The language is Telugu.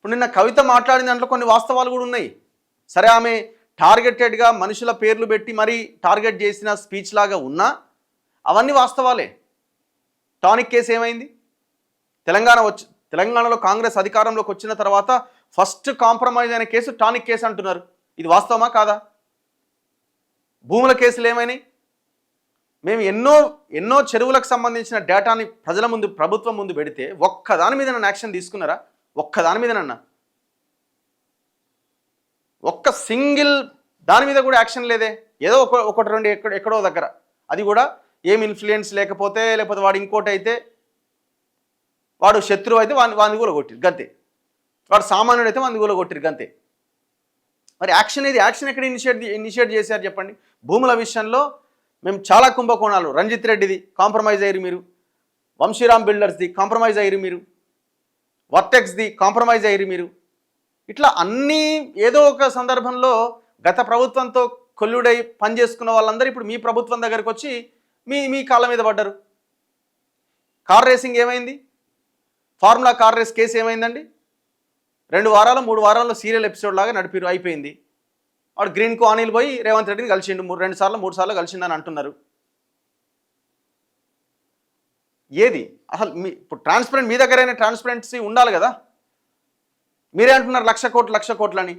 ఇప్పుడు నిన్న కవిత మాట్లాడిన దాంట్లో కొన్ని వాస్తవాలు కూడా ఉన్నాయి. సరే, ఆమె టార్గెటెడ్గా మనుషుల పేర్లు పెట్టి మరీ టార్గెట్ చేసిన స్పీచ్ లాగా ఉన్నా అవన్నీ వాస్తవాలే. టానిక్ కేసు ఏమైంది? తెలంగాణలో కాంగ్రెస్ అధికారంలోకి వచ్చిన తర్వాత ఫస్ట్ కాంప్రమైజ్ అయిన కేసు టానిక్ కేసు అంటున్నారు. ఇది వాస్తవమా కాదా? భూముల కేసులు ఏమైనాయి? మేము ఎన్నో చెరువులకు సంబంధించిన డేటాని ప్రజల ముందు, ప్రభుత్వం ముందు పెడితే ఒక్కదాని మీద నన్ను యాక్షన్ తీసుకున్నారా? ఒక్కదాని మీదనన్నా, ఒక్క సింగిల్ దాని మీద కూడా యాక్షన్ లేదే. ఏదో ఒకటి రెండు ఎక్కడో దగ్గర, అది కూడా ఏం ఇన్ఫ్లుయెన్స్ లేకపోతే, లేకపోతే వాడు ఇంకోటి అయితే, వాడు శత్రువు అయితే వాడిని కూడా కొట్టిరు గంతే, వాడు సామాన్యుడు అయితే వాడిని కూడా కొట్టిరు గంతే. మరి యాక్షన్ ఎక్కడ ఇనిషియేట్ చేశారు చెప్పండి? భూముల విషయంలో మేము చాలా కుంభకోణాలు, రంజిత్ రెడ్డిది కాంప్రమైజ్ అయ్యారు మీరు, వంశీరామ్ బిల్డర్స్ది కాంప్రమైజ్ అయ్యారు మీరు, వర్టెక్స్ది కాంప్రమైజ్ అయ్యారు మీరు. ఇట్లా అన్నీ ఏదో ఒక సందర్భంలో గత ప్రభుత్వంతో కొల్లుడై పనిచేసుకున్న వాళ్ళందరూ ఇప్పుడు మీ ప్రభుత్వం దగ్గరకు వచ్చి మీ కాళ్ళ మీద పడ్డారు. కార్ రేసింగ్ ఏమైంది? ఫార్ములా కార్ రేస్ కేసు ఏమైందండి? 2 వారాలు 3 వారాల్లో సీరియల్ ఎపిసోడ్ లాగా నడిపిరు, అయిపోయింది. వాడు గ్రీన్కు అనిల్ పోయి రేవంత్ రెడ్డిని కలిసిండు, 2 సార్లు 3 సార్లు కలిసిండని అంటున్నారు. ఏది అసలు ఇప్పుడు ట్రాన్స్పరెంట్, మీ దగ్గరైనా ట్రాన్స్పరెన్సీ ఉండాలి కదా. మీరే అంటున్నారు 1,00,000 కోట్లు అని.